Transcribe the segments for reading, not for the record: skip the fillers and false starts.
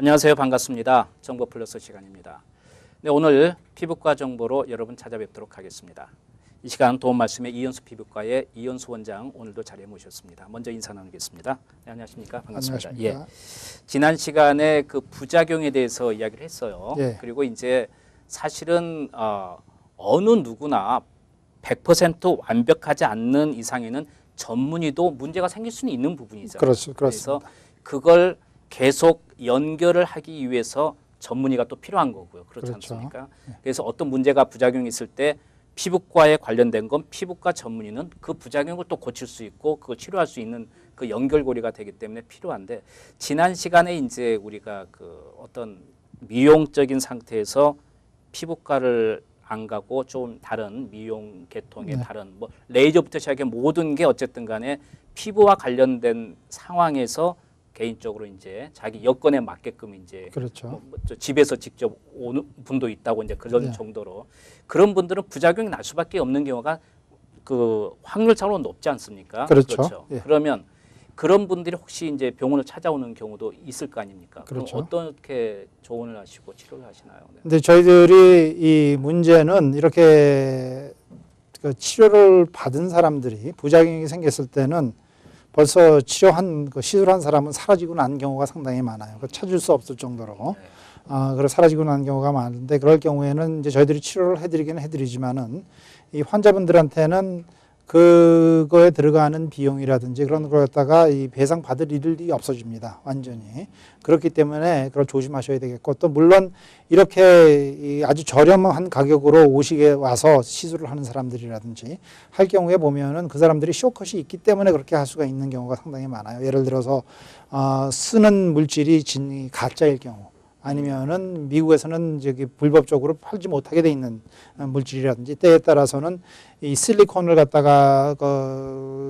안녕하세요. 반갑습니다. 정보 플러스 시간입니다. 네, 오늘 피부과 정보로 여러분 찾아뵙도록 하겠습니다. 이 시간 도움 말씀에 이현수 피부과의 이현수 원장 오늘도 자리에 모셨습니다. 먼저 인사 나누겠습니다. 네, 안녕하십니까? 반갑습니다. 안녕하십니까? 예. 지난 시간에 그 부작용에 대해서 이야기를 했어요. 예. 그리고 이제 사실은 어느 누구나 100% 완벽하지 않는 이상에는 전문의도 문제가 생길 수는 있는 부분이잖아요. 그렇습니다. 그래서 그걸 계속 연결을 하기 위해서 전문의가 또 필요한 거고요. 그렇지 그렇죠. 않습니까? 네. 그래서 어떤 문제가 부작용이 있을 때 피부과에 관련된 건 피부과 전문의는 그 부작용을 또 고칠 수 있고 그걸 치료할 수 있는 그 연결고리가 되기 때문에 필요한데, 지난 시간에 이제 우리가 그 어떤 미용적인 상태에서 피부과를 안 가고 좀 다른 미용 계통의 다른 뭐 레이저부터 시작해 모든 게 어쨌든 간에 피부와 관련된 상황에서 개인적으로 이제 자기 여건에 맞게끔 이제 그렇죠. 집에서 직접 오는 분도 있다고 이제 그런 정도로 그런 분들은 부작용이 날 수밖에 없는 경우가 그 확률상으로 높지 않습니까? 그렇죠. 예. 그러면 그런 분들이 혹시 이제 병원을 찾아오는 경우도 있을 거 아닙니까? 그렇죠. 그럼 어떻게 조언을 하시고 치료를 하시나요? 네. 근데 저희들이 이 문제는 이렇게 그 치료를 받은 사람들이 부작용이 생겼을 때는 벌써 치료한 그 시술한 사람은 사라지고 난 경우가 상당히 많아요. 찾을 수 없을 정도로. 그래서 사라지고 난 경우가 많은데, 그럴 경우에는 이제 저희들이 치료를 해드리긴 해드리지만은 이 환자분들한테는 그거에 들어가는 비용이라든지 그런 걸 갖다가 이 배상 받을 일이 없어집니다. 완전히. 그렇기 때문에 그걸 조심하셔야 되겠고, 또 물론 이렇게 이 아주 저렴한 가격으로 오시게 와서 시술을 하는 사람들이라든지 할 경우에 보면은 그 사람들이 쇼컷이 있기 때문에 그렇게 할 수가 있는 경우가 상당히 많아요. 예를 들어서 쓰는 물질이 가짜일 경우, 아니면은 미국에서는 저기 불법적으로 팔지 못하게 돼 있는 물질이라든지, 때에 따라서는 이 실리콘을 갖다가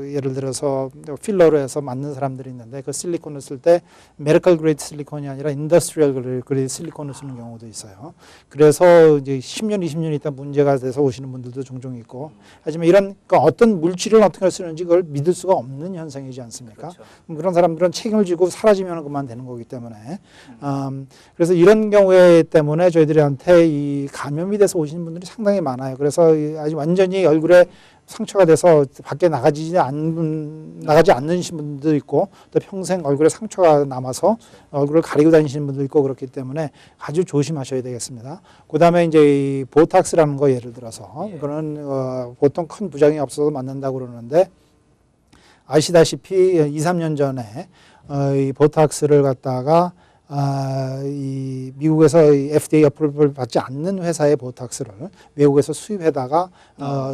예를 들어서 필러로 해서 맞는 사람들이 있는데, 그 실리콘을 쓸 때 메디컬 그레이드 실리콘이 아니라 인더스트리얼 그레이드 실리콘을 쓰는 경우도 있어요. 그래서 이제 10년, 20년 있다 문제가 돼서 오시는 분들도 종종 있고, 하지만 이런 어떤 물질을 어떻게 쓰는지 그걸 믿을 수가 없는 현상이지 않습니까? 그렇죠. 그런 사람들은 책임을 지고 사라지면 그만 되는 거기 때문에 그래서 이런 경우에 때문에 저희들한테 이 감염이 돼서 오시는 분들이 상당히 많아요. 그래서 아주 완전히 얼굴에 상처가 돼서 밖에 나가지 않는 분도 있고, 또 평생 얼굴에 상처가 남아서 얼굴을 가리고 다니시는 분도 있고, 그렇기 때문에 아주 조심하셔야 되겠습니다. 그 다음에 이제 이 보탁스라는 거 예를 들어서 그거는 보통 큰 부작용이 없어서 맞는다고 그러는데, 아시다시피 2, 3년 전에 이 보탁스를 갖다가 이 미국에서 이 FDA 어프로벌 받지 않는 회사의 보탁스를 외국에서 수입해다가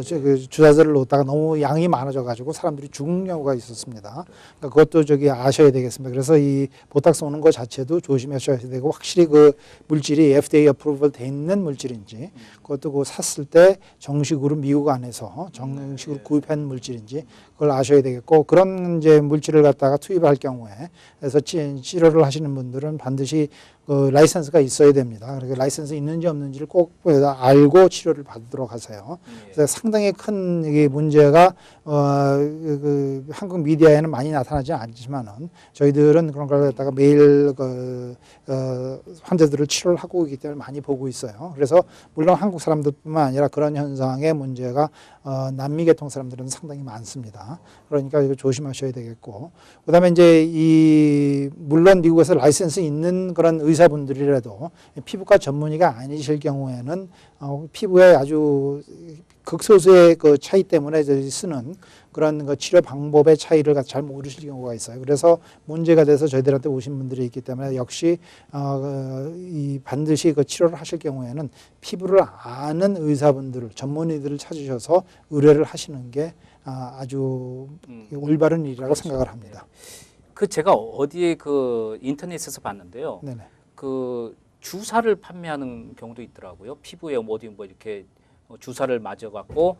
그 주사제를 놓다가 너무 양이 많아져 가지고 사람들이 죽은 경우가 있었습니다. 그러니까 그것도 아셔야 되겠습니다. 그래서 이 보탁스 오는 것 자체도 조심하셔야 되고, 확실히 그 물질이 FDA 어프로벌 돼 있는 물질인지, 그것도 그 샀을 때 정식으로 미국 안에서 정식으로 구입한 물질인지 그걸 아셔야 되겠고, 그런 이제 물질을 갖다가 투입할 경우에 그래서 치료를 하시는 분들은 반드시 그 라이선스가 있어야 됩니다. 그러니까 라이선스 있는지 없는지를 꼭 알고 치료를 받도록 하세요. 그래서 상당히 큰 이게 문제가 그 한국 미디어에는 많이 나타나지 않지만은 저희들은 그런 걸 갖다가 매일 환자들을 치료를 하고 있기 때문에 많이 보고 있어요. 그래서 물론 한국 사람들뿐만 아니라 그런 현상의 문제가 남미 계통 사람들은 상당히 많습니다. 그러니까 이거 조심하셔야 되겠고, 그다음에 이제 물론 미국에서 라이센스 있는 그런 의사분들이라도 피부과 전문의가 아니실 경우에는 피부에 아주 극소수의 그 차이 때문에 쓰는 그런 그 치료 방법의 차이를 잘 모르실 경우가 있어요. 그래서 문제가 돼서 저희들한테 오신 분들이 있기 때문에 역시 이 반드시 그 치료를 하실 경우에는 피부를 아는 의사분들을, 전문의들을 찾으셔서 의뢰를 하시는 게 아주 올바른 일이라고 생각을 합니다. 그 제가 어디에 그 인터넷에서 봤는데요. 네네. 그 주사를 판매하는 경우도 있더라고요. 피부에 어디 뭐 이렇게 주사를 맞아갖고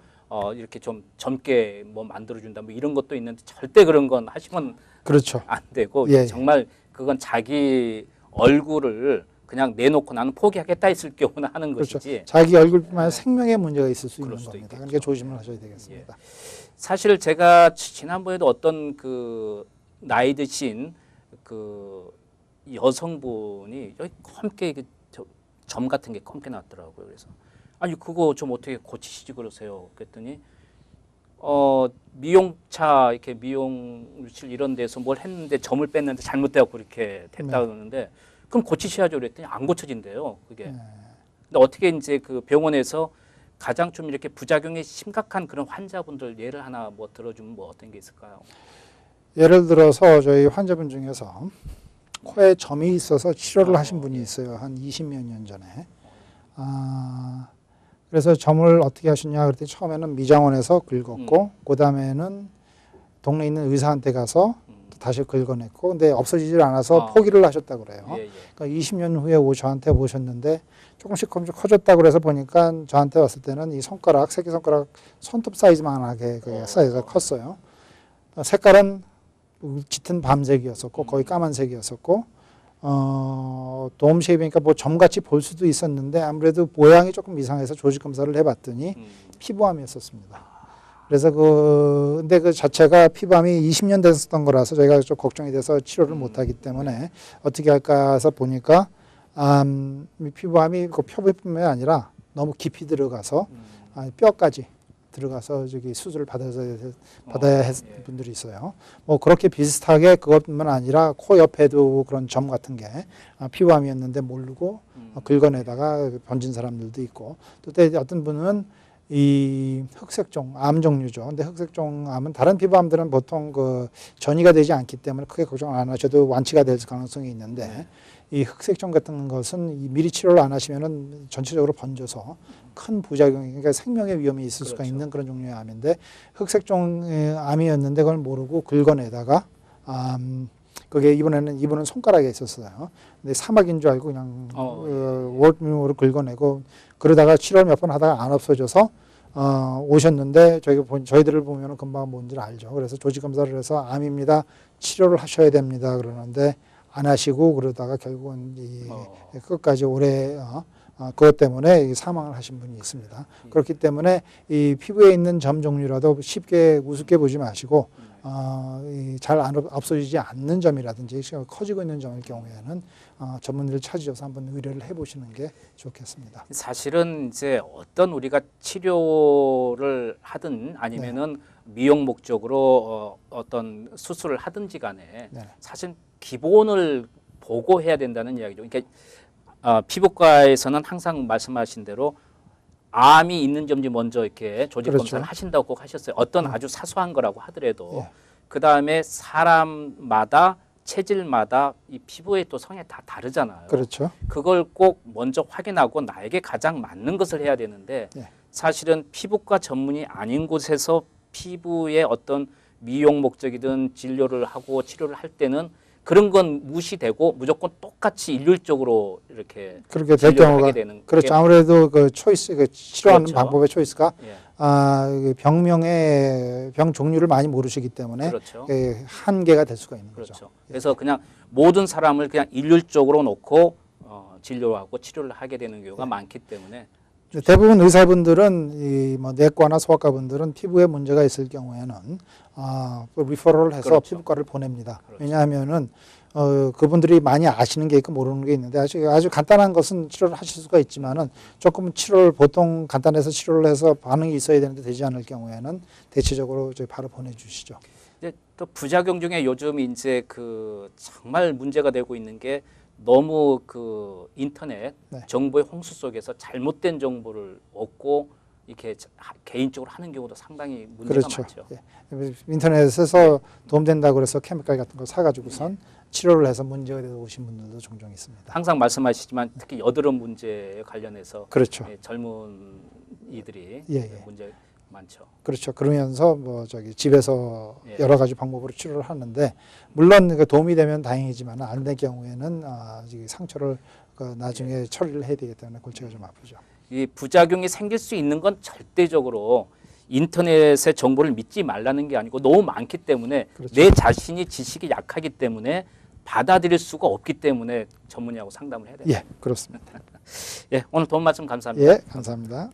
이렇게 좀 젊게 뭐 만들어준다 뭐 이런 것도 있는데, 절대 그런 건 하시면 그렇죠. 안 되고, 예. 정말 그건 자기 얼굴을 그냥 내놓고 나는 포기하겠다 했을 경우는 하는 그렇죠. 것이지. 자기 얼굴뿐만 아니라 생명에 문제가 있을 수 있는 수도 겁니다. 있겠죠. 그러니까 조심을 하셔야 되겠습니다. 사실 제가 지난번에도 어떤 그 나이 드신 그 여성분이 여기 검게 이게 점 같은 게 검게 났더라고요. 그래서 아니 그거 좀 어떻게 고치시지 그러세요. 그랬더니 미용차 이렇게 미용실 이런 데서 뭘 했는데 점을 뺐는데 잘못되고 그렇게 됐다 그러는데 그럼 고치셔야죠. 그랬더니 안 고쳐진대요. 그게. 근데 어떻게 이제 그 병원에서 가장 좀 이렇게 부작용이 심각한 그런 환자분들 예를 하나 뭐 들어주면 뭐 어떤 게 있을까요? 예를 들어서 저희 환자분 중에서 코에 점이 있어서 치료를 하신 분이 있어요. 한 20몇 년 전에. 그래서 점을 어떻게 하셨냐 그랬더니 처음에는 미장원에서 긁었고 그다음에는 동네에 있는 의사한테 가서 또 다시 긁어냈고 근데 없어지질 않아서 포기를 하셨다고 그래요. 예, 예. 그러니까 20년 후에 저한테 오셨는데 조금씩 커졌다고 그래서 보니까 저한테 왔을 때는 이 손가락, 새끼손가락 손톱 사이즈만하게 그 사이즈가 컸어요. 색깔은 짙은 밤색이었었고 거의 까만색이었었고 돔 쉐입이니까 뭐 점같이 볼 수도 있었는데 아무래도 모양이 조금 이상해서 조직 검사를 해봤더니 피부암이었었습니다. 그래서 근데 그 자체가 피부암이 20년 됐었던 거라서 저희가 좀 걱정이 돼서 치료를 못하기 때문에 어떻게 할까 해서 보니까 피부암이 그 표피뿐만 아니라 너무 깊이 들어가서 뼈까지 들어가서 저기 수술을 받아야 했을 분들이 있어요. 뭐 그렇게 비슷하게 그것뿐만 아니라 코 옆에도 그런 점 같은 게 피부암이었는데 모르고 긁어내다가 번진 사람들도 있고 또 어떤 분은 이 흑색종 암 종류죠. 근데 흑색종 암은 다른 피부암들은 보통 그 전이가 되지 않기 때문에 크게 걱정 안 하셔도 완치가 될 가능성이 있는데 이 흑색종 같은 것은 미리 치료를 안 하시면은 전체적으로 번져서 큰 부작용이 그러니까 생명의 위험이 있을 수가 있는 그런 종류의 암인데 흑색종 암이었는데 그걸 모르고 긁어내다가 그게 이분은 손가락에 있었어요. 근데 사막인 줄 알고 그냥 월미으로 긁어내고 그러다가 치료를 몇 번 하다가 안 없어져서 오셨는데 저희들을 보면은 금방 뭔지를 알죠. 그래서 조직 검사를 해서 암입니다. 치료를 하셔야 됩니다. 그러는데 안 하시고 그러다가 결국은 끝까지 오래 그것 때문에 사망을 하신 분이 있습니다. 그렇기 때문에 이 피부에 있는 점 종류라도 쉽게 우습게 보지 마시고 잘 없어지지 않는 점이라든지 커지고 있는 점일 경우에는 전문의를 찾으셔서 한번 의뢰를 해보시는 게 좋겠습니다. 사실은 이제 어떤 우리가 치료를 하든 아니면은 미용 목적으로 어떤 수술을 하든지 간에 사실 기본을 보고 해야 된다는 이야기죠. 그러니까 피부과에서는 항상 말씀하신 대로 암이 있는 점지 먼저 이렇게 조직 검사를 하신다고 꼭 하셨어요. 어떤 아주 사소한 거라고 하더라도 그 다음에 사람마다 체질마다 이 피부의 또 성향이 다 다르잖아요. 그렇죠. 그걸 꼭 먼저 확인하고 나에게 가장 맞는 것을 해야 되는데 사실은 피부과 전문이 아닌 곳에서 피부의 어떤 미용 목적이든 진료를 하고 치료를 할 때는 그런 건 무시되고 무조건 똑같이 일률적으로 이렇게 그렇게 될 경우가 되는 그렇죠. 아무래도 그 초이스, 그 치료하는 그렇죠. 방법의 초이스가 병 종류를 많이 모르시기 때문에 그렇죠. 한계가 될 수가 있는 그렇죠. 거죠. 그래서 그냥 모든 사람을 그냥 일률적으로 놓고 진료하고 치료를 하게 되는 경우가 많기 때문에 대부분 의사분들은 이 뭐 내과나 소아과 분들은 피부에 문제가 있을 경우에는 리퍼럴을 해서 피부과를 보냅니다. 왜냐하면은 그분들이 많이 아시는 게 있고 모르는 게 있는데 아주 간단한 것은 치료를 하실 수가 있지만은 조금 보통 간단해서 치료를 해서 반응이 있어야 되는데 되지 않을 경우에는 대체적으로 바로 보내주시죠. 근데 또 부작용 중에 요즘 이제 그 정말 문제가 되고 있는 게 너무 그 인터넷 정보의 홍수 속에서 잘못된 정보를 얻고 이렇게 개인적으로 하는 경우도 상당히 문제가 많죠. 인터넷에서 도움된다고 해서 케미칼 같은 거 사가지고선 치료를 해서 문제가 되어 오신 분들도 종종 있습니다. 항상 말씀하시지만 특히 여드름 문제에 관련해서 젊은이들이 문제 많죠. 그렇죠. 그러면서 뭐 집에서 여러 가지 방법으로 치료를 하는데 물론 도움이 되면 다행이지만 안 될 경우에는 상처를 나중에 처리를 해야 되기 때문에 골치가 좀 아프죠. 이 부작용이 생길 수 있는 건 절대적으로 인터넷의 정보를 믿지 말라는 게 아니고 너무 많기 때문에 내 자신이 지식이 약하기 때문에 받아들일 수가 없기 때문에 전문의하고 상담을 해야 돼요. 예, 그렇습니다. 예, 오늘 도움 말씀 감사합니다. 예, 감사합니다.